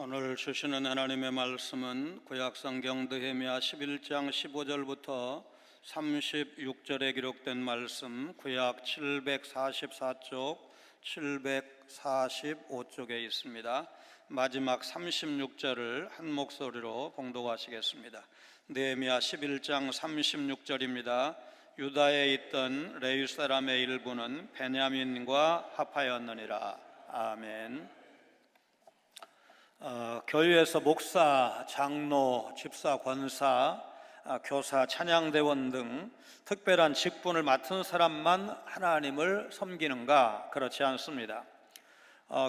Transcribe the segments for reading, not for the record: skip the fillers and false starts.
오늘 주시는 하나님의 말씀은 구약성경 느헤미야 11장 15절부터 36절에 기록된 말씀, 구약 744쪽, 745쪽에 있습니다. 마지막 36절을 한 목소리로 봉독하시겠습니다. 느헤미야 11장 36절입니다. 유다에 있던 레위 사람의 일부는 베냐민과 합하였느니라. 아멘. 교회에서 목사, 장로, 집사, 권사, 교사, 찬양대원 등 특별한 직분을 맡은 사람만 하나님을 섬기는가? 그렇지 않습니다.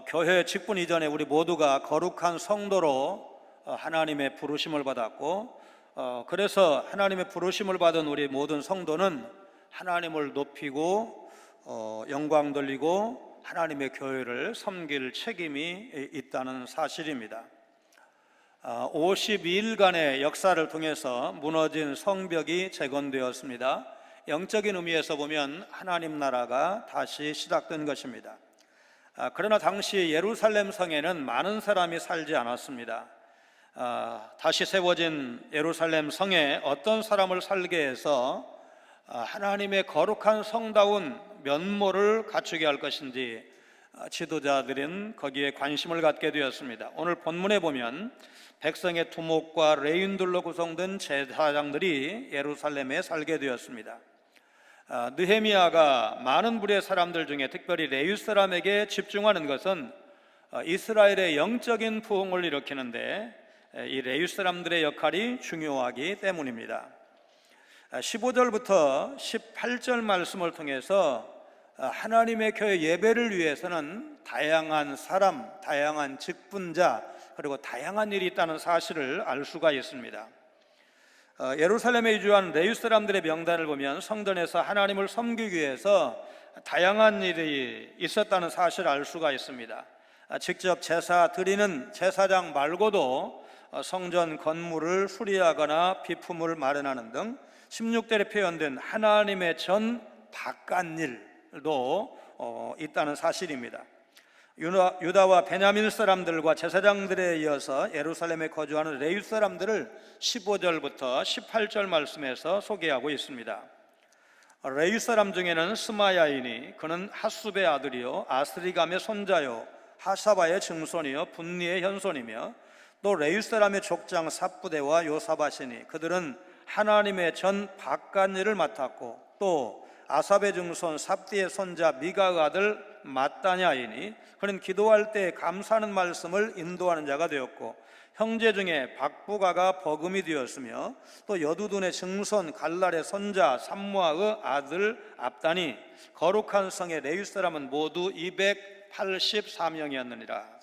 교회 직분 이전에 우리 모두가 거룩한 성도로 하나님의 부르심을 받았고, 그래서 하나님의 부르심을 받은 우리 모든 성도는 하나님을 높이고 영광 돌리고 하나님의 교회를 섬길 책임이 있다는 사실입니다. 52일간의 역사를 통해서 무너진 성벽이 재건되었습니다. 영적인 의미에서 보면 하나님 나라가 다시 시작된 것입니다. 그러나 당시 예루살렘 성에는 많은 사람이 살지 않았습니다. 다시 세워진 예루살렘 성에 어떤 사람을 살게 해서 하나님의 거룩한 성다운 면모를 갖추게 할 것인지 지도자들은 거기에 관심을 갖게 되었습니다. 오늘 본문에 보면 백성의 두목과 레윈들로 구성된 제사장들이 예루살렘에 살게 되었습니다. 느헤미야가 많은 부류의 사람들 중에 특별히 레위 사람에게 집중하는 것은 이스라엘의 영적인 부흥을 일으키는데 이 레위 사람들의 역할이 중요하기 때문입니다. 15절부터 18절 말씀을 통해서 하나님의 교회 예배를 위해서는 다양한 사람, 다양한 직분자, 그리고 다양한 일이 있다는 사실을 알 수가 있습니다. 예루살렘에 이주한 레위 사람들의 명단을 보면 성전에서 하나님을 섬기기 위해서 다양한 일이 있었다는 사실을 알 수가 있습니다. 직접 제사 드리는 제사장 말고도 성전 건물을 수리하거나 비품을 마련하는 등 16절에 표현된 하나님의 전 바깥일도 있다는 사실입니다. 유다와 베냐민 사람들과 제사장들에 이어서 예루살렘에 거주하는 레위 사람들을 15절부터 18절 말씀에서 소개하고 있습니다. 레위 사람 중에는 스마야이니 그는 핫숲의 아들이요 아스리감의 손자요 하사바의 증손이요 분리의 현손이며 또 레위 사람의 족장 삽부대와 요사바시니 그들은 하나님의 전 바깥일을 맡았고 또 아삽의 증손 삽디의 손자 미가의 아들 마따냐이니 그는 기도할 때 감사하는 말씀을 인도하는 자가 되었고 형제 중에 박부가가 버금이 되었으며 또 여두둔의 증손 갈랄의 손자 삼무아의 아들 압단이 거룩한 성의 레위 사람은 모두 284명이었느니라.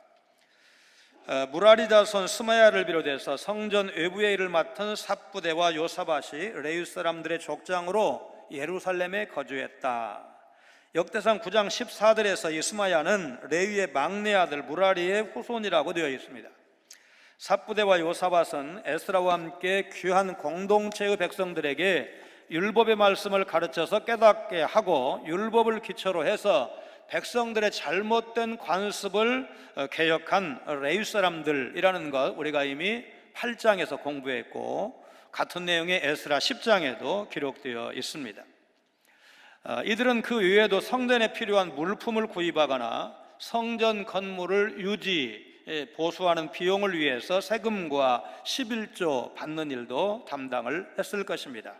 무라리 자손 스마야를 비롯해서 성전 외부의 일을 맡은 삽부대와 요사밭이 레위 사람들의 족장으로 예루살렘에 거주했다. 역대상 9장 14절에서 이 스마야는 레위의 막내 아들 무라리의 후손이라고 되어 있습니다. 삽부대와 요사밭은 에스라와 함께 귀한 공동체의 백성들에게 율법의 말씀을 가르쳐서 깨닫게 하고 율법을 기초로 해서 백성들의 잘못된 관습을 개혁한 레위 사람들이라는 것 우리가 이미 8장에서 공부했고 같은 내용의 에스라 10장에도 기록되어 있습니다. 이들은 그 외에도 성전에 필요한 물품을 구입하거나 성전 건물을 보수하는 비용을 위해서 세금과 11조 받는 일도 담당을 했을 것입니다.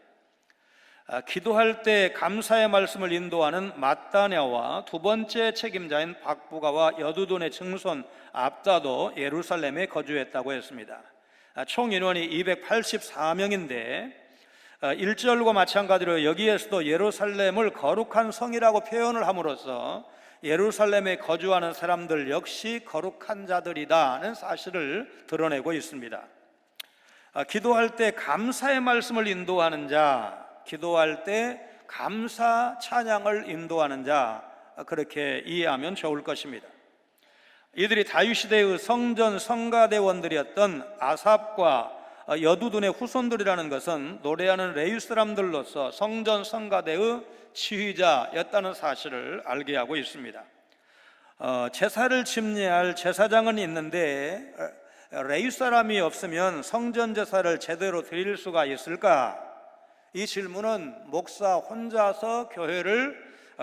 기도할 때 감사의 말씀을 인도하는 마따냐와 두 번째 책임자인 박부가와 여두둔의 증손 압다도 예루살렘에 거주했다고 했습니다. 총 인원이 284명인데 1절과 마찬가지로 여기에서도 예루살렘을 거룩한 성이라고 표현을 함으로써 예루살렘에 거주하는 사람들 역시 거룩한 자들이다는 사실을 드러내고 있습니다. 기도할 때 감사의 말씀을 인도하는 자, 기도할 때 감사 찬양을 인도하는 자, 그렇게 이해하면 좋을 것입니다. 이들이 다윗 시대의 성전 성가대원들이었던 아삽과 여두둔의 후손들이라는 것은 노래하는 레위 사람들로서 성전 성가대의 지휘자였다는 사실을 알게 하고 있습니다. 제사를 집례할 제사장은 있는데 레위 사람이 없으면 성전 제사를 제대로 드릴 수가 있을까? 이 질문은 목사 혼자서 교회를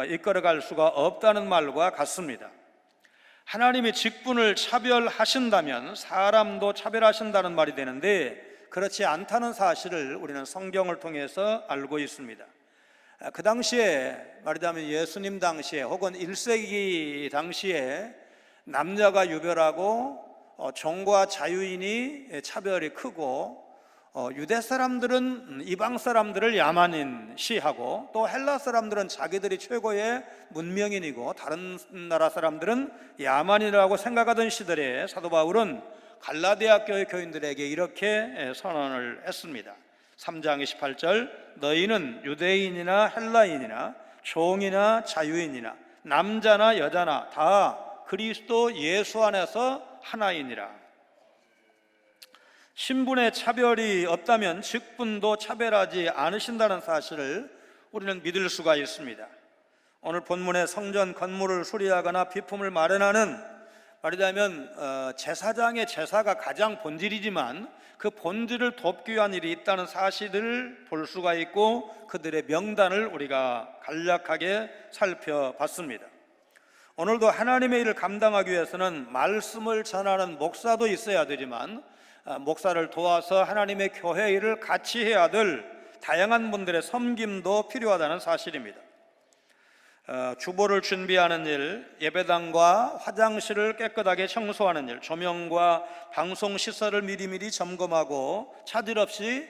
이끌어갈 수가 없다는 말과 같습니다. 하나님이 직분을 차별하신다면 사람도 차별하신다는 말이 되는데, 그렇지 않다는 사실을 우리는 성경을 통해서 알고 있습니다. 그 당시에, 말하자면 예수님 당시에 혹은 1세기 당시에 남녀가 유별하고 종과 자유인이 차별이 크고, 유대 사람들은 이방 사람들을 야만인시하고, 또 헬라 사람들은 자기들이 최고의 문명인이고 다른 나라 사람들은 야만이라고 생각하던 시절에 사도 바울은 갈라디아 교회 교인들에게 이렇게 선언을 했습니다. 3장 28절, 너희는 유대인이나 헬라인이나 종이나 자유인이나 남자나 여자나 다 그리스도 예수 안에서 하나이니라. 신분의 차별이 없다면 직분도 차별하지 않으신다는 사실을 우리는 믿을 수가 있습니다. 오늘 본문의 성전 건물을 수리하거나 비품을 마련하는, 말하자면 제사장의 제사가 가장 본질이지만 그 본질을 돕기 위한 일이 있다는 사실을 볼 수가 있고, 그들의 명단을 우리가 간략하게 살펴봤습니다. 오늘도 하나님의 일을 감당하기 위해서는 말씀을 전하는 목사도 있어야 되지만, 목사를 도와서 하나님의 교회 일을 같이 해야 될 다양한 분들의 섬김도 필요하다는 사실입니다. 주보를 준비하는 일, 예배당과 화장실을 깨끗하게 청소하는 일, 조명과 방송 시설을 미리미리 점검하고 차질 없이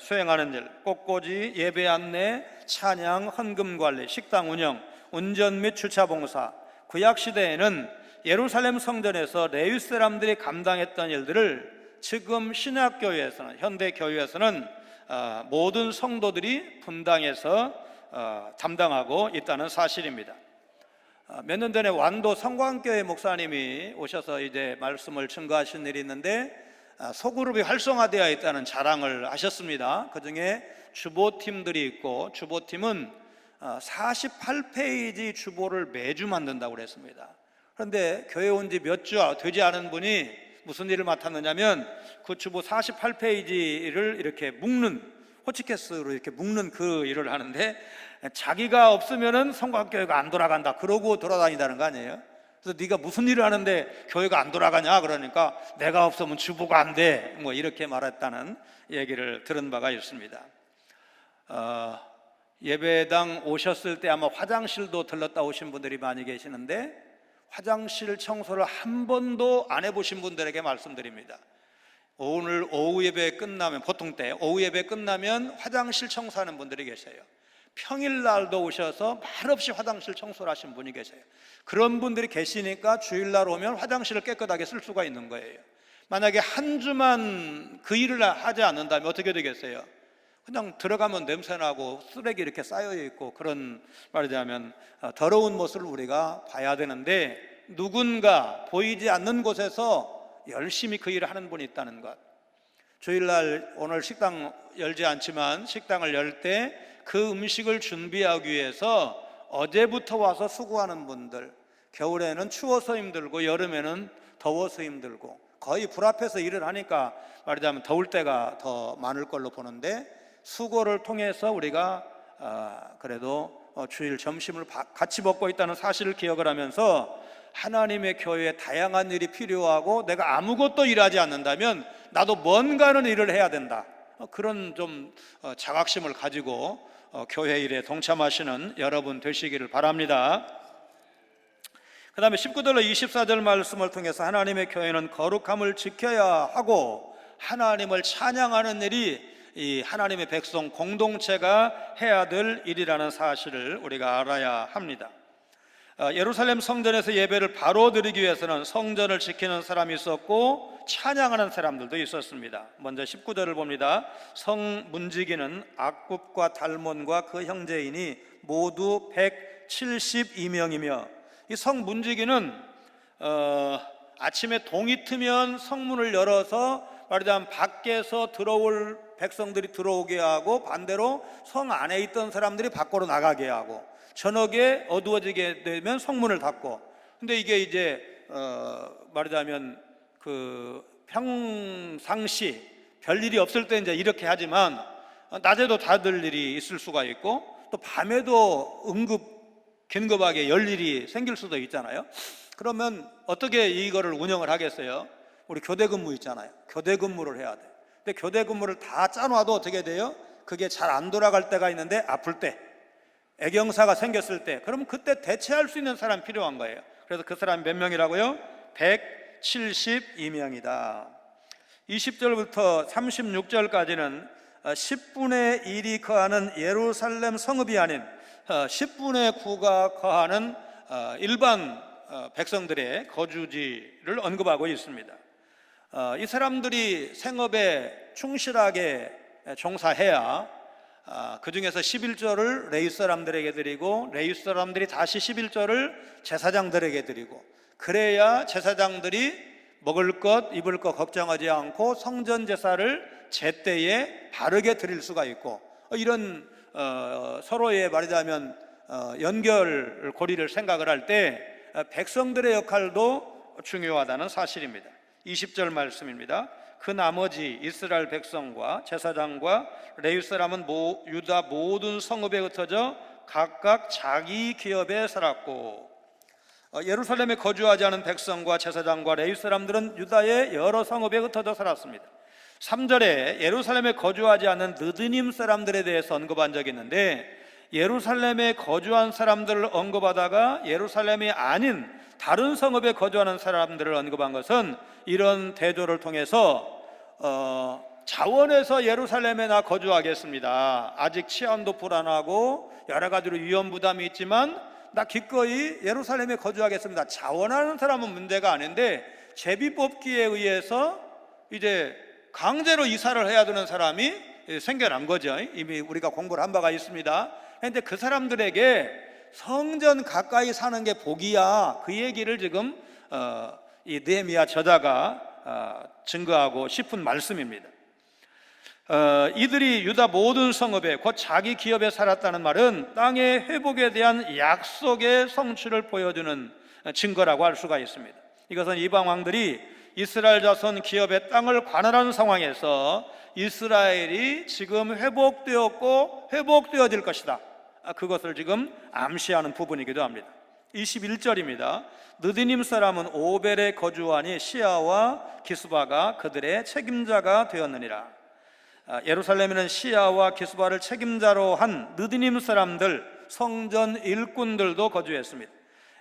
수행하는 일, 꽃꽂이, 예배 안내, 찬양, 헌금 관리, 식당 운영, 운전 및 주차 봉사. 구약 시대에는 예루살렘 성전에서 레위 사람들이 감당했던 일들을 지금 신약교회에서는, 현대교회에서는 모든 성도들이 분당해서 담당하고 있다는 사실입니다. 몇 년 전에 완도 성광교회 목사님이 오셔서 이제 말씀을 증거하신 일이 있는데, 소그룹이 활성화되어 있다는 자랑을 하셨습니다. 그 중에 주보팀들이 있고, 주보팀은 48페이지 주보를 매주 만든다고 그랬습니다. 그런데 교회 온 지 몇 주 되지 않은 분이 무슨 일을 맡았느냐면, 그 주보 48페이지를 이렇게 묶는, 호치케스로 이렇게 묶는 그 일을 하는데, 자기가 없으면은 성곽교회가 안 돌아간다 그러고 돌아다니다는 거 아니에요? 그래서 네가 무슨 일을 하는데 교회가 안 돌아가냐 그러니까, 내가 없으면 주보가 안 돼, 뭐 이렇게 말했다는 얘기를 들은 바가 있습니다. 예배당 오셨을 때 아마 화장실도 들렀다 오신 분들이 많이 계시는데, 화장실 청소를 한 번도 안 해보신 분들에게 말씀드립니다. 오늘 오후 예배 끝나면, 보통 때 오후 예배 끝나면 화장실 청소하는 분들이 계세요. 평일날도 오셔서 말없이 화장실 청소를 하신 분이 계세요. 그런 분들이 계시니까 주일날 오면 화장실을 깨끗하게 쓸 수가 있는 거예요. 만약에 한 주만 그 일을 하지 않는다면 어떻게 되겠어요? 그냥 들어가면 냄새나고 쓰레기 이렇게 쌓여있고, 그런, 말하자면 더러운 모습을 우리가 봐야 되는데, 누군가 보이지 않는 곳에서 열심히 그 일을 하는 분이 있다는 것. 주일날 오늘 식당 열지 않지만 식당을 열 때 그 음식을 준비하기 위해서 어제부터 와서 수고하는 분들, 겨울에는 추워서 힘들고 여름에는 더워서 힘들고, 거의 불 앞에서 일을 하니까 말하자면 더울 때가 더 많을 걸로 보는데, 수고를 통해서 우리가 그래도 주일 점심을 같이 먹고 있다는 사실을 기억을 하면서, 하나님의 교회에 다양한 일이 필요하고 내가 아무것도 일하지 않는다면 나도 뭔가는 일을 해야 된다, 그런 좀 자각심을 가지고 교회 일에 동참하시는 여러분 되시기를 바랍니다. 그 다음에 19절로 24절 말씀을 통해서 하나님의 교회는 거룩함을 지켜야 하고 하나님을 찬양하는 일이 이 하나님의 백성 공동체가 해야 될 일이라는 사실을 우리가 알아야 합니다. 예루살렘 성전에서 예배를 바로 드리기 위해서는 성전을 지키는 사람이 있었고 찬양하는 사람들도 있었습니다. 먼저 19절을 봅니다. 성 문지기는 악굽과 달몬과 그 형제이니 모두 172명이며, 이 성 문지기는 아침에 동이 트면 성문을 열어서 말하자면 밖에서 들어올 백성들이 들어오게 하고, 반대로 성 안에 있던 사람들이 밖으로 나가게 하고, 저녁에 어두워지게 되면 성문을 닫고. 근데 이게 이제 말하자면 그 평상시 별일이 없을 때 이제 이렇게 하지만 낮에도 다들 일이 있을 수가 있고 또 밤에도 긴급하게 열 일이 생길 수도 있잖아요. 그러면 어떻게 이거를 운영을 하겠어요? 우리 교대 근무 있잖아요. 교대 근무를 해야 돼. 근데 교대 근무를 다 짜놔도 어떻게 돼요? 그게 잘 안 돌아갈 때가 있는데 아플 때, 애경사가 생겼을 때, 그러면 그때 대체할 수 있는 사람 필요한 거예요. 그래서 그 사람이 몇 명이라고요? 172명이다. 20절부터 36절까지는 10분의 1이 거하는 예루살렘 성읍이 아닌 10분의 9가 거하는 일반 백성들의 거주지를 언급하고 있습니다. 이 사람들이 생업에 충실하게 종사해야 그 중에서 11조를 레위 사람들에게 드리고 레위 사람들이 다시 11조를 제사장들에게 드리고, 그래야 제사장들이 먹을 것 입을 것 걱정하지 않고 성전 제사를 제때에 바르게 드릴 수가 있고, 이런 서로의 말하자면 연결고리를 생각을 할 때 백성들의 역할도 중요하다는 사실입니다. 20절 말씀입니다. 그 나머지 이스라엘 백성과 제사장과 레위 사람은 유다 모든 성읍에 흩어져 각각 자기 기업에 살았고, 예루살렘에 거주하지 않은 백성과 제사장과 레위 사람들은 유다의 여러 성읍에 흩어져 살았습니다. 3절에 예루살렘에 거주하지 않는 느드님 사람들에 대해서 언급한 적이 있는데, 예루살렘에 거주한 사람들을 언급하다가 예루살렘이 아닌 다른 성읍에 거주하는 사람들을 언급한 것은 이런 대조를 통해서 자원해서 예루살렘에 나 거주하겠습니다, 아직 치안도 불안하고 여러 가지로 위험 부담이 있지만 나 기꺼이 예루살렘에 거주하겠습니다, 자원하는 사람은 문제가 아닌데 제비 뽑기에 의해서 이제 강제로 이사를 해야 되는 사람이 생겨난 거죠. 이미 우리가 공부를 한 바가 있습니다. 그런데 그 사람들에게 성전 가까이 사는 게 복이야, 그 얘기를 지금 이 느헤미야 저자가 증거하고 싶은 말씀입니다. 이들이 유다 모든 성읍에 곧 자기 기업에 살았다는 말은 땅의 회복에 대한 약속의 성취를 보여주는 증거라고 할 수가 있습니다. 이것은 이방 왕들이 이스라엘 자손 기업의 땅을 관할하는 상황에서 이스라엘이 지금 회복되었고 회복되어질 것이다, 그것을 지금 암시하는 부분이기도 합니다. 21절입니다. 느디님 사람은 오벨에 거주하니 시아와 기스바가 그들의 책임자가 되었느니라. 예루살렘에는 시아와 기스바를 책임자로 한 느디님 사람들, 성전 일꾼들도 거주했습니다.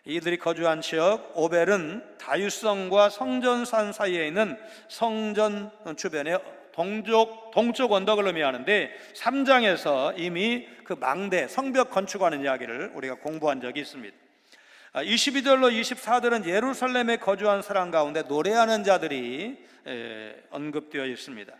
이들이 거주한 지역 오벨은 다윗성과 성전산 사이에 있는 성전 주변의 동쪽 언덕을 의미하는데 3장에서 이미 그 망대 성벽 건축하는 이야기를 우리가 공부한 적이 있습니다. 22절로 24절은 예루살렘에 거주한 사람 가운데 노래하는 자들이 언급되어 있습니다.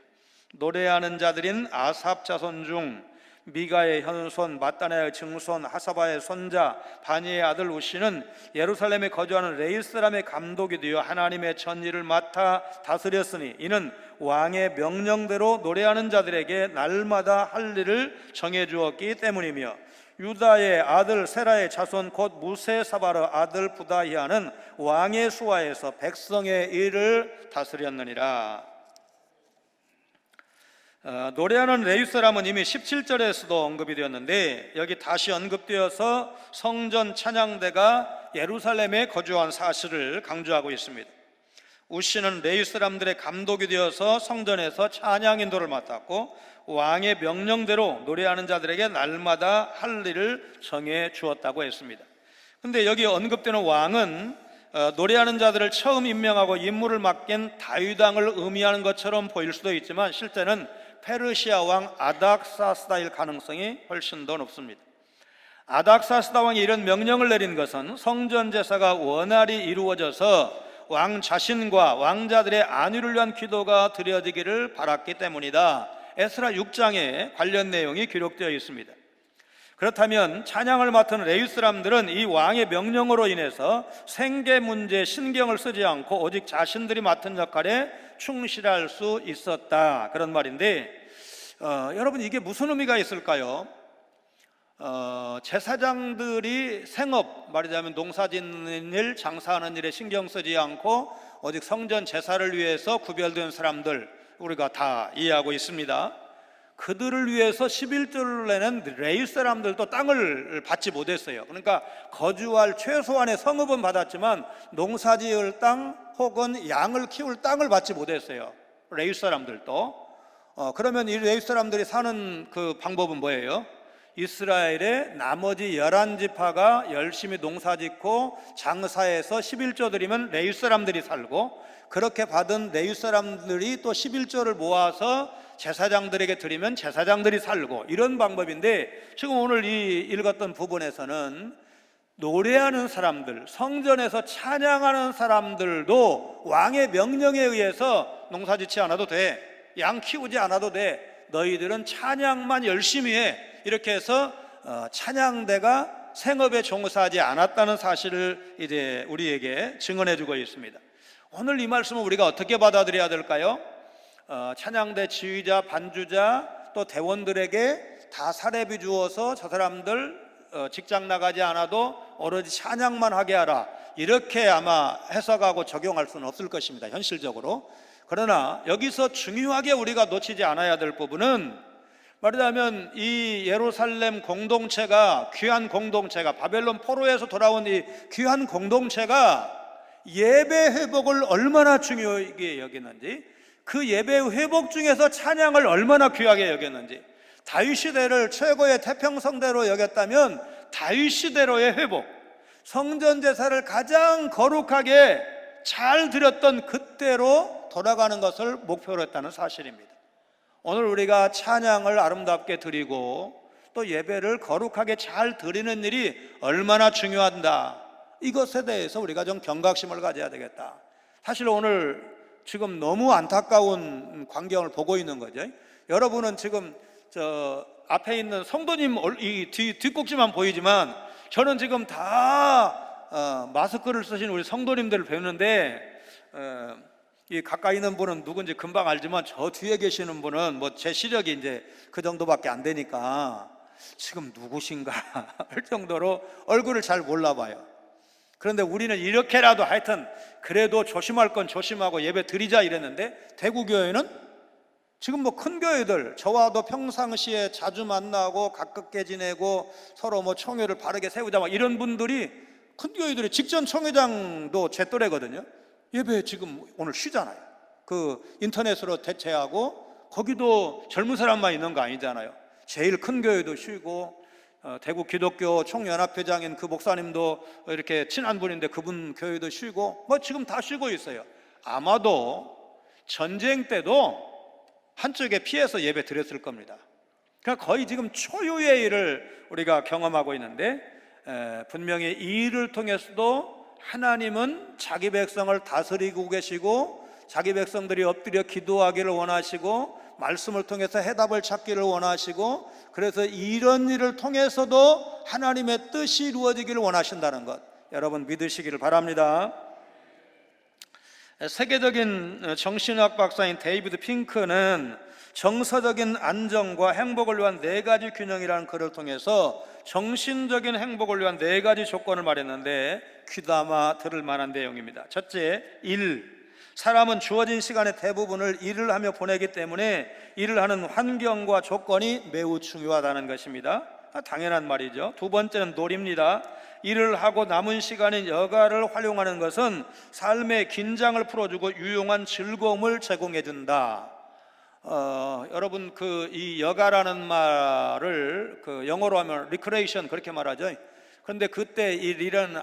노래하는 자들인 아삽 자손 중 미가의 현손, 마따나의 증손, 하사바의 손자, 바니의 아들 우시는 예루살렘에 거주하는 레위 사람의 감독이 되어 하나님의 전일을 맡아 다스렸으니 이는 왕의 명령대로 노래하는 자들에게 날마다 할 일을 정해주었기 때문이며, 유다의 아들 세라의 자손 곧 무세사바르 아들 부다히아는 왕의 수하에서 백성의 일을 다스렸느니라. 노래하는 레위 사람은 이미 17절에서도 언급이 되었는데 여기 다시 언급되어서 성전 찬양대가 예루살렘에 거주한 사실을 강조하고 있습니다. 우시는 레위 사람들의 감독이 되어서 성전에서 찬양 인도를 맡았고 왕의 명령대로 노래하는 자들에게 날마다 할 일을 정해 주었다고 했습니다. 그런데 여기 언급되는 왕은 노래하는 자들을 처음 임명하고 임무를 맡긴 다윗 왕을 의미하는 것처럼 보일 수도 있지만 실제는 페르시아 왕 아닥사스다일 가능성이 훨씬 더 높습니다. 아닥사스다 왕이 이런 명령을 내린 것은 성전 제사가 원활히 이루어져서 왕 자신과 왕자들의 안위를 위한 기도가 드려지기를 바랐기 때문이다. 에스라 6장에 관련 내용이 기록되어 있습니다. 그렇다면 찬양을 맡은 레위 사람들은 이 왕의 명령으로 인해서 생계 문제에 신경을 쓰지 않고 오직 자신들이 맡은 역할에 충실할 수 있었다, 그런 말인데 여러분 이게 무슨 의미가 있을까요? 제사장들이 생업, 말하자면 농사짓는 일, 장사하는 일에 신경 쓰지 않고 오직 성전 제사를 위해서 구별된 사람들, 우리가 다 이해하고 있습니다. 그들을 위해서 11조를 내는 레위 사람들도 땅을 받지 못했어요. 그러니까 거주할 최소한의 성읍은 받았지만 농사지을 땅 혹은 양을 키울 땅을 받지 못했어요, 레위 사람들도. 그러면 이 레위 사람들이 사는 그 방법은 뭐예요? 이스라엘의 나머지 11지파가 열심히 농사짓고 장사해서 11조 드리면 레위 사람들이 살고, 그렇게 받은 레위 사람들이 또 11조를 모아서 제사장들에게 드리면 제사장들이 살고, 이런 방법인데, 지금 오늘 이 읽었던 부분에서는 노래하는 사람들, 성전에서 찬양하는 사람들도 왕의 명령에 의해서 농사짓지 않아도 돼, 양 키우지 않아도 돼, 너희들은 찬양만 열심히 해, 이렇게 해서 찬양대가 생업에 종사하지 않았다는 사실을 이제 우리에게 증언해 주고 있습니다. 오늘 이 말씀을 우리가 어떻게 받아들여야 될까요? 찬양대 지휘자, 반주자, 또 대원들에게 다 사례비 주어서 저 사람들 직장 나가지 않아도 오로지 찬양만 하게 하라, 이렇게 아마 해석하고 적용할 수는 없을 것입니다, 현실적으로. 그러나 여기서 중요하게 우리가 놓치지 않아야 될 부분은, 말하자면 이 예루살렘 공동체가, 귀한 공동체가, 바벨론 포로에서 돌아온 이 귀한 공동체가 예배 회복을 얼마나 중요하게 여기는지, 그 예배 회복 중에서 찬양을 얼마나 귀하게 여겼는지, 다윗 시대를 최고의 태평성대로 여겼다면 다윗 시대로의 회복, 성전 제사를 가장 거룩하게 잘 드렸던 그때로 돌아가는 것을 목표로 했다는 사실입니다. 오늘 우리가 찬양을 아름답게 드리고 또 예배를 거룩하게 잘 드리는 일이 얼마나 중요한다, 이것에 대해서 우리가 좀 경각심을 가져야 되겠다. 사실 오늘 지금 너무 안타까운 광경을 보고 있는 거죠. 여러분은 지금 저 앞에 있는 성도님 이 뒷꼭지만 보이지만, 저는 지금 다 마스크를 쓰신 우리 성도님들을 뵙는데, 이 가까이 있는 분은 누군지 금방 알지만 저 뒤에 계시는 분은 뭐 제 시력이 이제 그 정도밖에 안 되니까 지금 누구신가 할 정도로 얼굴을 잘 몰라봐요. 그런데 우리는 이렇게라도 하여튼 그래도 조심할 건 조심하고 예배 드리자 이랬는데, 대구교회는 지금 뭐 큰 교회들, 저와도 평상시에 자주 만나고 가깝게 지내고 서로 뭐 총회를 바르게 세우자 막 이런 분들이, 큰 교회들이 직전 총회장도 제 또래거든요. 예배 지금 오늘 쉬잖아요. 그 인터넷으로 대체하고, 거기도 젊은 사람만 있는 거 아니잖아요. 제일 큰 교회도 쉬고, 대구 기독교 총연합회장인 그 목사님도 이렇게 친한 분인데 그분 교회도 쉬고, 뭐 지금 다 쉬고 있어요. 아마도 전쟁 때도 한쪽에 피해서 예배 드렸을 겁니다. 그러니까 거의 지금 초유의 일을 우리가 경험하고 있는데, 분명히 이 일을 통해서도 하나님은 자기 백성을 다스리고 계시고, 자기 백성들이 엎드려 기도하기를 원하시고, 말씀을 통해서 해답을 찾기를 원하시고, 그래서 이런 일을 통해서도 하나님의 뜻이 이루어지기를 원하신다는 것, 여러분 믿으시기를 바랍니다. 세계적인 정신학 박사인 데이비드 핑크는 정서적인 안정과 행복을 위한 4가지 균형이라는 글을 통해서 정신적인 행복을 위한 4가지 조건을 말했는데, 귀담아 들을 만한 내용입니다. 첫째, 일. 사람은 주어진 시간의 대부분을 일을 하며 보내기 때문에 일을 하는 환경과 조건이 매우 중요하다는 것입니다. 당연한 말이죠. 두 번째는 놀입니다. 일을 하고 남은 시간인 여가를 활용하는 것은 삶의 긴장을 풀어주고 유용한 즐거움을 제공해 준다. 여러분 이 여가라는 말을 그 영어로 하면 recreation 그렇게 말하죠. 그런데 그때 이 리는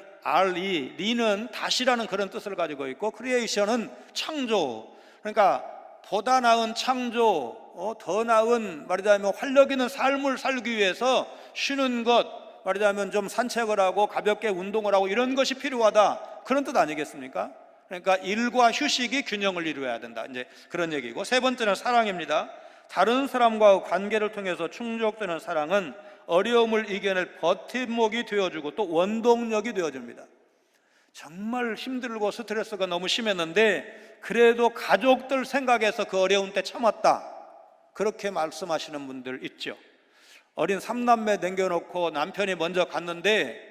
리는 다시라는 그런 뜻을 가지고 있고, 크리에이션은 창조, 그러니까 보다 나은 창조, 더 나은 말하자면 활력 있는 삶을 살기 위해서 쉬는 것, 말하자면 좀 산책을 하고 가볍게 운동을 하고 이런 것이 필요하다, 그런 뜻 아니겠습니까? 그러니까 일과 휴식이 균형을 이루어야 된다, 이제 그런 얘기고. 세 번째는 사랑입니다. 다른 사람과 관계를 통해서 충족되는 사랑은 어려움을 이겨낼 버팀목이 되어주고 또 원동력이 되어줍니다. 정말 힘들고 스트레스가 너무 심했는데 그래도 가족들 생각해서 그 어려운 때 참았다, 그렇게 말씀하시는 분들 있죠. 어린 삼남매 남겨놓고 남편이 먼저 갔는데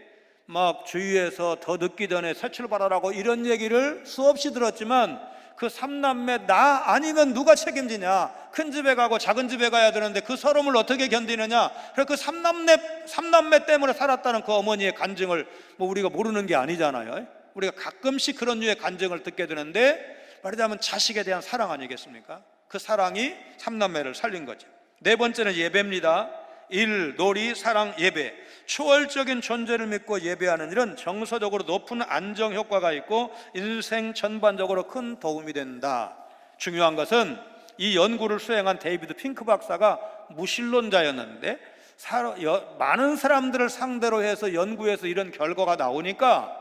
막 주위에서 더 늦기 전에 새 출발하라고 이런 얘기를 수없이 들었지만 그 삼남매 나 아니면 누가 책임지냐, 큰 집에 가고 작은 집에 가야 되는데 그 서름을 어떻게 견디느냐. 그래서 그 삼남매 때문에 살았다는 그 어머니의 간증을 뭐 우리가 모르는 게 아니잖아요. 우리가 가끔씩 그런 류의 간증을 듣게 되는데 말하자면 자식에 대한 사랑 아니겠습니까? 그 사랑이 삼남매를 살린 거죠. 네 번째는 예배입니다. 일, 놀이, 사랑, 예배. 초월적인 존재를 믿고 예배하는 일은 정서적으로 높은 안정 효과가 있고 인생 전반적으로 큰 도움이 된다. 중요한 것은 이 연구를 수행한 데이비드 핑크 박사가 무신론자였는데 많은 사람들을 상대로 해서 연구해서 이런 결과가 나오니까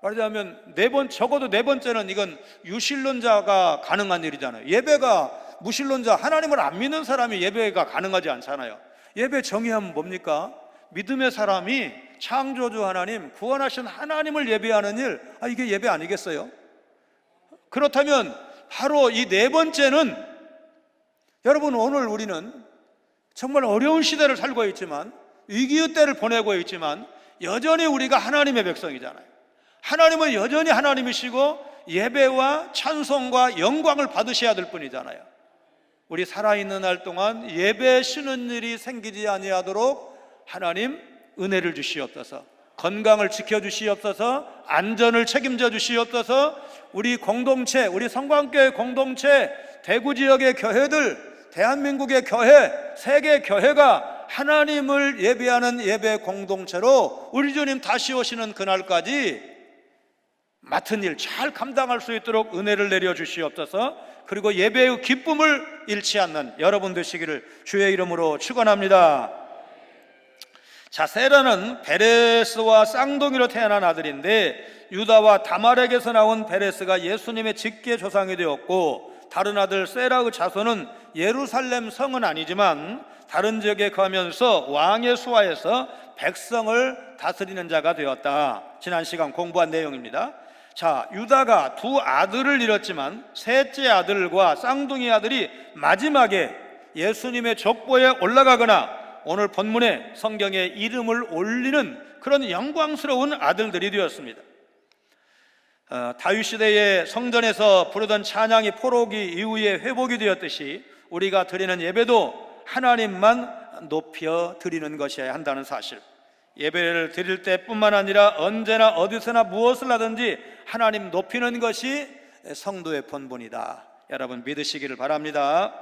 말하자면 적어도 네 번째는 이건 유신론자가 가능한 일이잖아요. 예배가 무신론자, 하나님을 안 믿는 사람이 예배가 가능하지 않잖아요. 예배 정의하면 뭡니까? 믿음의 사람이 창조주 하나님, 구원하신 하나님을 예배하는 일, 이게 예배 아니겠어요? 그렇다면 바로 이 네 번째는, 여러분 오늘 우리는 정말 어려운 시대를 살고 있지만, 위기의 때를 보내고 있지만 여전히 우리가 하나님의 백성이잖아요. 하나님은 여전히 하나님이시고 예배와 찬송과 영광을 받으셔야 될 뿐이잖아요. 우리 살아있는 날 동안 예배 쉬는 일이 생기지 아니하도록 하나님 은혜를 주시옵소서, 건강을 지켜주시옵소서, 안전을 책임져 주시옵소서. 우리 공동체, 우리 성광교회 공동체, 대구 지역의 교회들, 대한민국의 교회, 세계 교회가 하나님을 예배하는 예배 공동체로 우리 주님 다시 오시는 그날까지 맡은 일 잘 감당할 수 있도록 은혜를 내려 주시옵소서. 그리고 예배의 기쁨을 잃지 않는 여러분 되시기를 주의 이름으로 축원합니다. 자, 세라는 베레스와 쌍둥이로 태어난 아들인데 유다와 다말에게서 나온 베레스가 예수님의 직계 조상이 되었고, 다른 아들 세라의 자손은 예루살렘 성은 아니지만 다른 지역에 가면서 왕의 수하에서 백성을 다스리는 자가 되었다. 지난 시간 공부한 내용입니다. 자, 유다가 두 아들을 잃었지만 셋째 아들과 쌍둥이 아들이 마지막에 예수님의 족보에 올라가거나 오늘 본문에 성경에 이름을 올리는 그런 영광스러운 아들들이 되었습니다. 다윗 시대의 성전에서 부르던 찬양이 포로기 이후에 회복이 되었듯이 우리가 드리는 예배도 하나님만 높여 드리는 것이어야 한다는 사실, 예배를 드릴 때뿐만 아니라 언제나 어디서나 무엇을 하든지 하나님 높이는 것이 성도의 본분이다. 여러분 믿으시기를 바랍니다.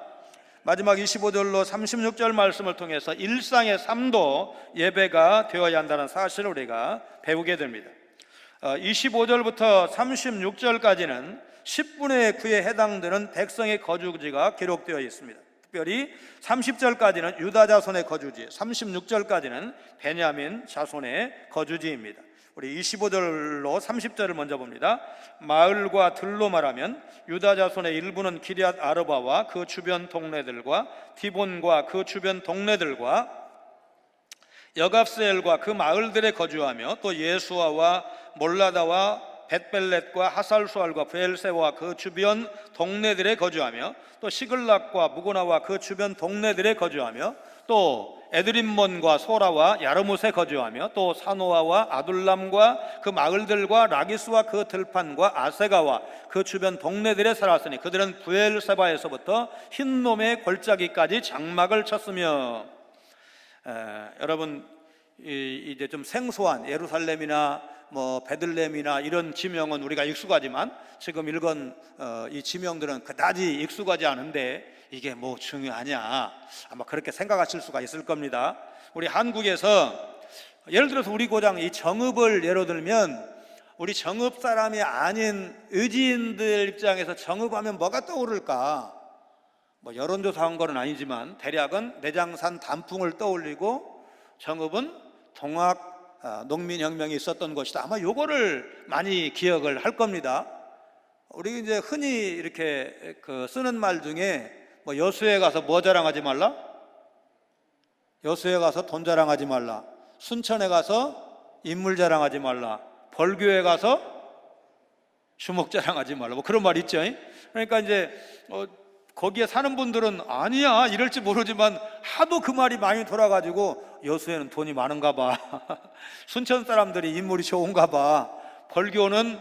마지막 25절로 36절 말씀을 통해서 일상의 삶도 예배가 되어야 한다는 사실을 우리가 배우게 됩니다. 25절부터 36절까지는 10분의 9에 해당되는 백성의 거주지가 기록되어 있습니다. 특별히 30절까지는 유다 자손의 거주지, 36절까지는 베냐민 자손의 거주지입니다. 우리 25절로 30절을 먼저 봅니다. 마을과 들로 말하면 유다 자손의 일부는 기럇 아르바와 그 주변 동네들과 디본과 그 주변 동네들과 여갑스엘과 그 마을들에 거주하며 또 예수아와 몰라다와 벳벨렛과 하살수알과 브엘세와 그 주변 동네들에 거주하며 또 시글락과 무고나와 그 주변 동네들에 거주하며 또 에드림몬과 소라와 야르못에 거주하며 또 사노아와 아둘람과 그 마을들과 라기스와 그 들판과 아세가와 그 주변 동네들에 살았으니 그들은 브엘세바에서부터 흰놈의 골짜기까지 장막을 쳤으며. 여러분 이제 좀 생소한 예루살렘이나 뭐 베들레헴이나 이런 지명은 우리가 익숙하지만 지금 읽은 이 지명들은 그다지 익숙하지 않은데 이게 뭐 중요하냐, 아마 그렇게 생각하실 수가 있을 겁니다. 우리 한국에서 예를 들어서 우리 고장 이 정읍을 예로 들면 우리 정읍 사람이 아닌 의지인들 입장에서 정읍하면 뭐가 떠오를까? 뭐 여론조사한 건 아니지만 대략은 내장산 단풍을 떠올리고 정읍은 동학 농민혁명이 있었던 것이다. 아마 요거를 많이 기억을 할 겁니다. 우리 이제 흔히 이렇게 쓰는 말 중에 뭐 여수에 가서 뭐 자랑하지 말라? 여수에 가서 돈 자랑하지 말라. 순천에 가서 인물 자랑하지 말라. 벌교에 가서 주먹 자랑하지 말라. 뭐 그런 말 있죠. 그러니까 이제 거기에 사는 분들은 아니야 이럴지 모르지만 하도 그 말이 많이 돌아가지고 여수에는 돈이 많은가 봐 순천 사람들이 인물이 좋은가 봐, 벌교는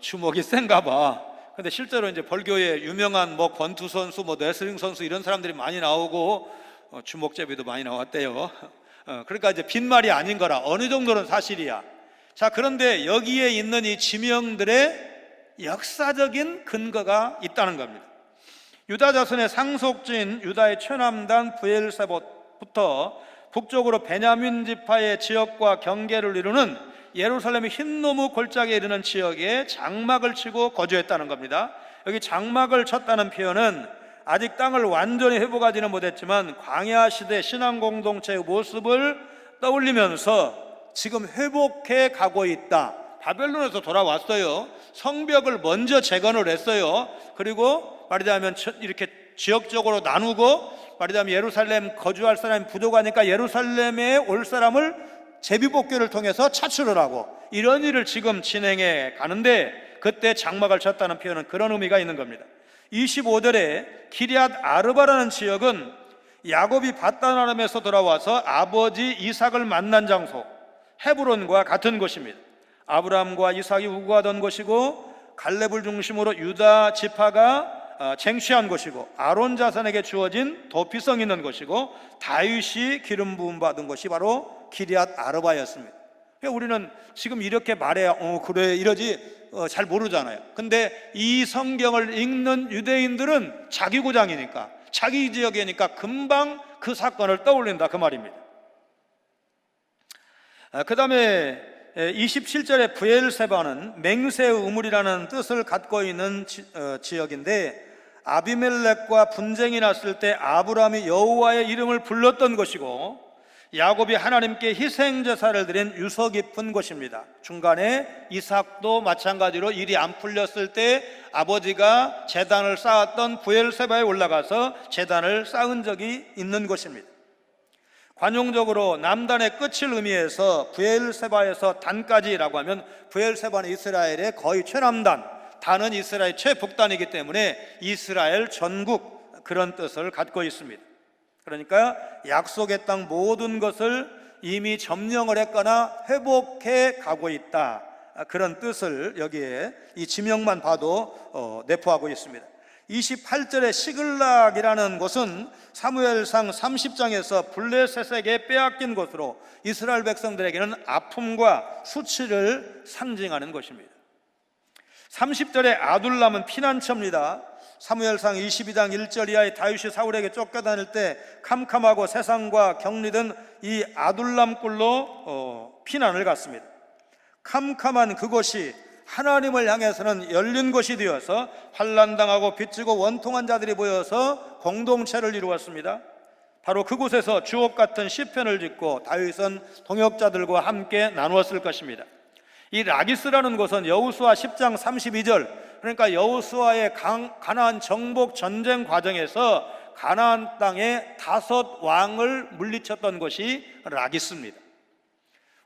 주먹이 센가 봐. 근데 실제로 이제 벌교에 유명한 뭐 권투 선수, 뭐 레슬링 선수 이런 사람들이 많이 나오고 주먹제비도 많이 나왔대요. 그러니까 이제 빈말이 아닌 거라 어느 정도는 사실이야. 자, 그런데 여기에 있는 이 지명들의 역사적인 근거가 있다는 겁니다. 유다 자손의 상속지인 유다의 최남단 브엘세봇부터 북쪽으로 베냐민 지파의 지역과 경계를 이루는 예루살렘의 흰노무 골짜기에 이르는 지역에 장막을 치고 거주했다는 겁니다. 여기 장막을 쳤다는 표현은 아직 땅을 완전히 회복하지는 못했지만 광야 시대 신앙 공동체의 모습을 떠올리면서 지금 회복해 가고 있다. 바벨론에서 돌아왔어요. 성벽을 먼저 재건을 했어요. 그리고 말하자면 이렇게 지역적으로 나누고, 말하자면 예루살렘 거주할 사람이 부족하니까 예루살렘에 올 사람을 제비뽑기를 통해서 차출을 하고, 이런 일을 지금 진행해 가는데 그때 장막을 쳤다는 표현은 그런 의미가 있는 겁니다. 25절에 기럇 아르바라는 지역은 야곱이 밧단아람에서 돌아와서 아버지 이삭을 만난 장소, 헤브론과 같은 곳입니다. 아브라함과 이삭이 우거하던 곳이고, 갈렙을 중심으로 유다 지파가 쟁취한 곳이고, 아론 자손에게 주어진 도피성 있는 곳이고, 다윗이 기름 부음 받은 곳이 바로 기럇 아르바였습니다. 그러니까 우리는 지금 이렇게 말해야 그래 이러지 잘 모르잖아요. 근데 이 성경을 읽는 유대인들은 자기 고장이니까, 자기 지역이니까 금방 그 사건을 떠올린다 그 말입니다. 그 다음에 27절에 브엘세바는 맹세의 우물이라는 뜻을 갖고 있는 지역인데, 아비멜렉과 분쟁이 났을 때 아브라함이 여호와의 이름을 불렀던 곳이고, 야곱이 하나님께 희생제사를 드린 유서 깊은 곳입니다. 중간에 이삭도 마찬가지로 일이 안 풀렸을 때 아버지가 제단을 쌓았던 브엘세바에 올라가서 제단을 쌓은 적이 있는 곳입니다. 관용적으로 남단의 끝을 의미해서 브엘세바에서 단까지라고 하면, 브엘세바는 이스라엘의 거의 최남단, 단은 이스라엘 최북단이기 때문에 이스라엘 전국, 그런 뜻을 갖고 있습니다. 그러니까 약속의 땅 모든 것을 이미 점령을 했거나 회복해 가고 있다, 그런 뜻을 여기에 이 지명만 봐도 내포하고 있습니다. 28절에 시글락이라는 곳은 사무엘상 30장에서 블레셋에게 빼앗긴 곳으로 이스라엘 백성들에게는 아픔과 수치를 상징하는 것입니다. 30절에 아둘람은 피난처입니다. 사무엘상 22장 1절 이하에 다윗이 사울에게 쫓겨다닐 때 캄캄하고 세상과 격리된 이 아둘람 굴로 피난을 갔습니다. 캄캄한 그곳이 하나님을 향해서는 열린 곳이 되어서 환난당하고 빚지고 원통한 자들이 모여서 공동체를 이루었습니다. 바로 그곳에서 주옥 같은 시편을 짓고 다윗은 동역자들과 함께 나누었을 것입니다. 이 라기스라는 곳은 여호수아 10장 32절, 그러니까 여호수아의 가나안 정복 전쟁 과정에서 가나안 땅에 5 왕을 물리쳤던 곳이 라기스입니다.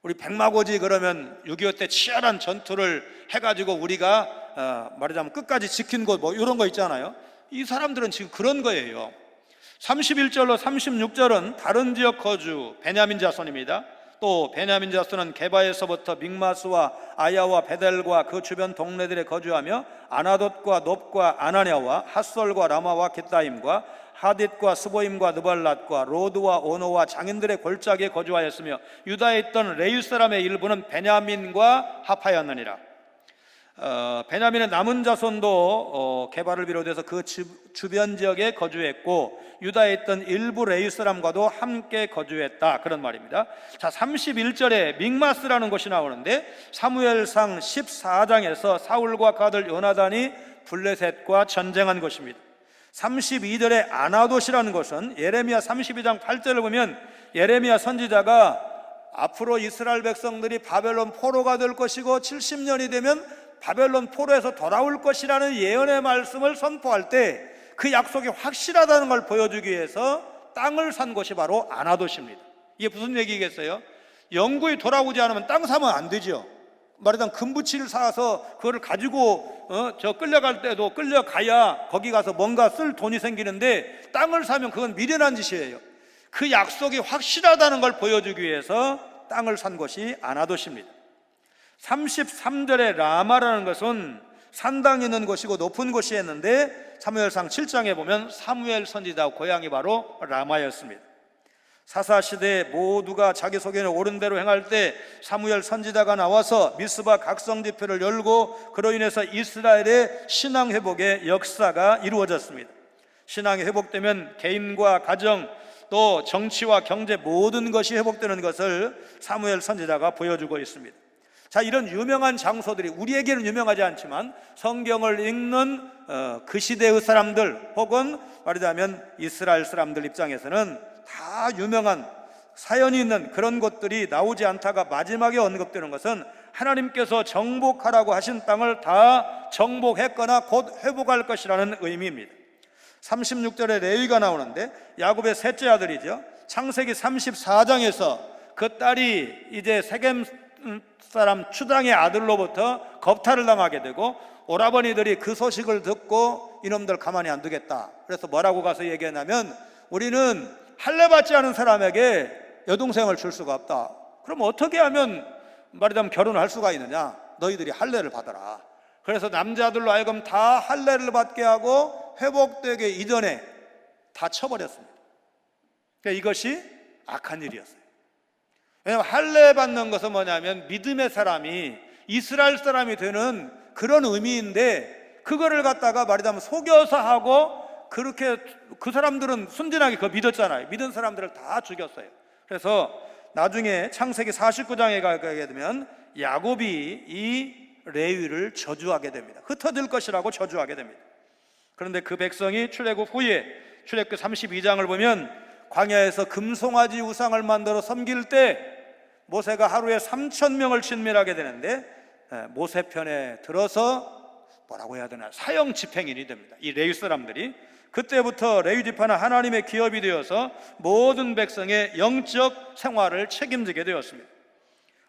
우리 백마고지 그러면 6.25 때 치열한 전투를 해가지고 우리가 말하자면 끝까지 지킨 곳 뭐 이런 거 있잖아요. 이 사람들은 지금 그런 거예요. 31절로 36절은 다른 지역 거주 베냐민 자손입니다. 또 베냐민 자손은 게바에서부터 믹마스와 아야와 베델과 그 주변 동네들에 거주하며 아나돗과 놉과 아나냐와 핫솔과 라마와 깃다임과 하딧과 스보임과 느발랏과 로드와 오노와 장인들의 골짜기에 거주하였으며 지유다에 있던 레위 사람의 일부는 베냐민과 합하였느니라. 베냐민의 남은 자손도 게바를 비롯해서 그 주변 지역에 거주했고, 유다에 있던 일부 레위 사람과도 함께 거주했다, 그런 말입니다. 자, 31절에 믹마스라는 곳이 나오는데, 사무엘상 14장에서 사울과 그 아들 요나단이 블레셋과 전쟁한 곳입니다. 32절에 아나돗이라는 곳은 예레미야 32장 8절을 보면 예레미야 선지자가 앞으로 이스라엘 백성들이 바벨론 포로가 될 것이고 70년이 되면 바벨론 포로에서 돌아올 것이라는 예언의 말씀을 선포할 때 그 약속이 확실하다는 걸 보여주기 위해서 땅을 산 곳이 바로 아나돗입니다. 이게 무슨 얘기겠어요? 영구히 돌아오지 않으면 땅 사면 안 되죠. 말하자면 금붙이를 사서 그거를 가지고 저 끌려갈 때도 끌려가야 거기 가서 뭔가 쓸 돈이 생기는데, 땅을 사면 그건 미련한 짓이에요. 그 약속이 확실하다는 걸 보여주기 위해서 땅을 산 것이 아나돗입니다. 33절의 라마라는 것은 산당이 있는 곳이고 높은 곳이었는데, 사무엘상 7장에 보면 사무엘 선지자 고향이 바로 라마였습니다. 사사시대에 모두가 자기 소견에 옳은 대로 행할 때 사무엘 선지자가 나와서 미스바 각성집회를 열고, 그로 인해서 이스라엘의 신앙 회복의 역사가 이루어졌습니다. 신앙이 회복되면 개인과 가정, 또 정치와 경제 모든 것이 회복되는 것을 사무엘 선지자가 보여주고 있습니다. 자, 이런 유명한 장소들이 우리에게는 유명하지 않지만 성경을 읽는 그 시대의 사람들, 혹은 말하자면 이스라엘 사람들 입장에서는 다 유명한 사연이 있는 그런 곳들이 나오지 않다가 마지막에 언급되는 것은 하나님께서 정복하라고 하신 땅을 다 정복했거나 곧 회복할 것이라는 의미입니다. 36절에 레위가 나오는데, 야곱의 셋째 아들이죠. 창세기 34장에서 그 딸이 이제 세겜 사람 추당의 아들로부터 겁탈을 당하게 되고, 오라버니들이 그 소식을 듣고 이놈들 가만히 안 두겠다. 그래서 뭐라고 가서 얘기했냐면, 우리는 할례받지 않은 사람에게 여동생을 줄 수가 없다. 그럼 어떻게 하면 말하자면 결혼을 할 수가 있느냐? 너희들이 할례를 받아라. 그래서 남자들로 하여금 다 할례를 받게 하고 회복되기 이전에 다 쳐버렸습니다. 그러니까 이것이 악한 일이었어요. 왜냐하면 할례 받는 것은 뭐냐면 믿음의 사람이 이스라엘 사람이 되는 그런 의미인데, 그거를 갖다가 말하자면 속여서 하고, 그렇게 그 사람들은 순진하게 그거 믿었잖아요. 믿은 사람들을 다 죽였어요. 그래서 나중에 창세기 49장에 가게 되면 야곱이 이 레위를 저주하게 됩니다. 흩어질 것이라고 저주하게 됩니다. 그런데 그 백성이 출애굽 후에 출애굽기 32장을 보면 광야에서 금송아지 우상을 만들어 섬길 때 모세가 하루에 3,000명을 진멸하게 되는데, 모세 편에 들어서 뭐라고 해야 되나, 사형 집행인이 됩니다. 이 레위 사람들이. 그때부터 레위 지파는 하나님의 기업이 되어서 모든 백성의 영적 생활을 책임지게 되었습니다.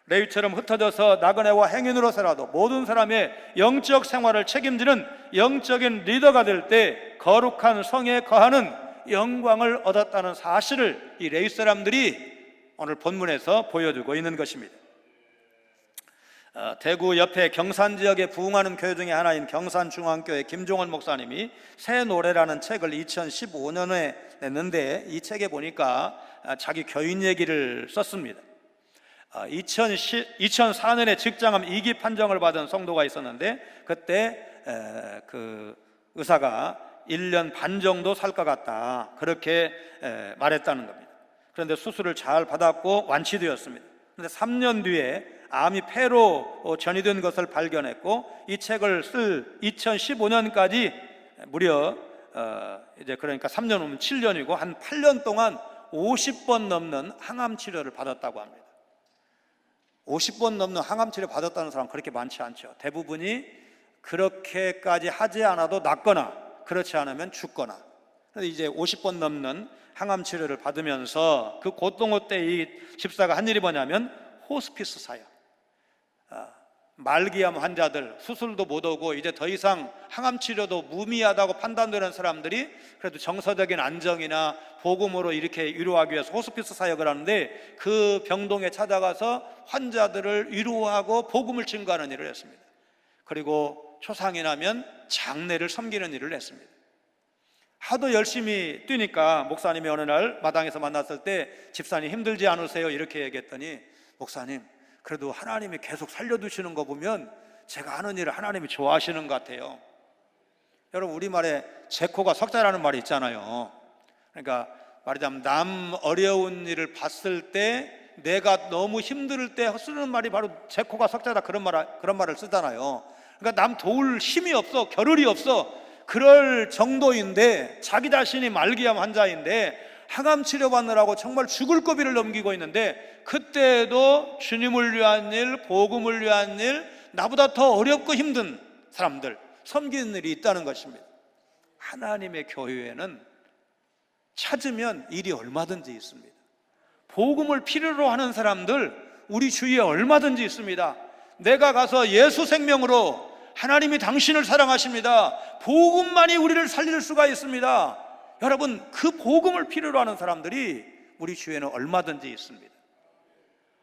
레위처럼 흩어져서 나그네와 행인으로서라도 모든 사람의 영적 생활을 책임지는 영적인 리더가 될 때 거룩한 성에 거하는 영광을 얻었다는 사실을 이 레위 사람들이 오늘 본문에서 보여주고 있는 것입니다. 대구 옆에 경산 지역에 부흥하는 교회 중에 하나인 경산중앙교회 김종원 목사님이 새 노래라는 책을 2015년에 냈는데, 이 책에 보니까 자기 교인 얘기를 썼습니다. 2004년에 직장암 2기 판정을 받은 성도가 있었는데, 그때 그 의사가 1년 반 정도 살 것 같다, 그렇게 말했다는 겁니다. 그런데 수술을 잘 받았고 완치되었습니다. 그런데 3년 뒤에 암이 폐로 전이된 것을 발견했고, 이 책을 쓸 2015년까지 무려 이제 그러니까 3년 후면 7년이고 한 8년 동안 50번 넘는 항암 치료를 받았다고 합니다. 50번 넘는 항암 치료 받았다는 사람 그렇게 많지 않죠. 대부분이 그렇게까지 하지 않아도 낫거나, 그렇지 않으면 죽거나. 그래서 이제 50번 넘는 항암 치료를 받으면서 그 고통 때 이 집사가 한 일이 뭐냐면 호스피스 사역. 말기암 환자들 수술도 못 오고 이제 더 이상 항암 치료도 무미하다고 판단되는 사람들이 그래도 정서적인 안정이나 복음으로 이렇게 위로하기 위해서 호스피스 사역을 하는데, 그 병동에 찾아가서 환자들을 위로하고 복음을 증거하는 일을 했습니다. 그리고 초상이 나면 장례를 섬기는 일을 했습니다. 하도 열심히 뛰니까 목사님이 어느 날 마당에서 만났을 때, 집사님 힘들지 않으세요? 이렇게 얘기했더니, 목사님 그래도 하나님이 계속 살려두시는 거 보면 제가 하는 일을 하나님이 좋아하시는 것 같아요. 여러분, 우리말에 제 코가 석자라는 말이 있잖아요. 그러니까 말하자면 남 어려운 일을 봤을 때, 내가 너무 힘들 때 쓰는 말이 바로 제 코가 석자다, 그런 말을 쓰잖아요. 그러니까 남 도울 힘이 없어, 겨를이 없어, 그럴 정도인데, 자기 자신이 말기암 환자인데 항암 치료받느라고 정말 죽을 고비를 넘기고 있는데, 그때도 주님을 위한 일, 복음을 위한 일, 나보다 더 어렵고 힘든 사람들 섬기는 일이 있다는 것입니다. 하나님의 교회에는 찾으면 일이 얼마든지 있습니다. 복음을 필요로 하는 사람들 우리 주위에 얼마든지 있습니다. 내가 가서 예수 생명으로 하나님이 당신을 사랑하십니다, 복음만이 우리를 살릴 수가 있습니다. 여러분, 그 복음을 필요로 하는 사람들이 우리 주위에는 얼마든지 있습니다.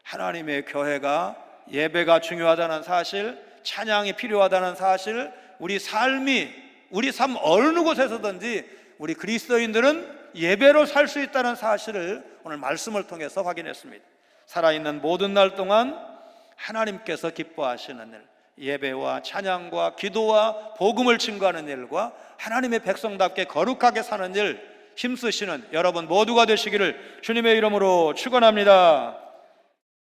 하나님의 교회가, 예배가 중요하다는 사실, 찬양이 필요하다는 사실, 우리 삶 어느 곳에서든지 우리 그리스도인들은 예배로 살 수 있다는 사실을 오늘 말씀을 통해서 확인했습니다. 살아있는 모든 날 동안 하나님께서 기뻐하시는 일, 예배와 찬양과 기도와 복음을 증거하는 일과 하나님의 백성답게 거룩하게 사는 일 힘쓰시는 여러분 모두가 되시기를 주님의 이름으로 축원합니다.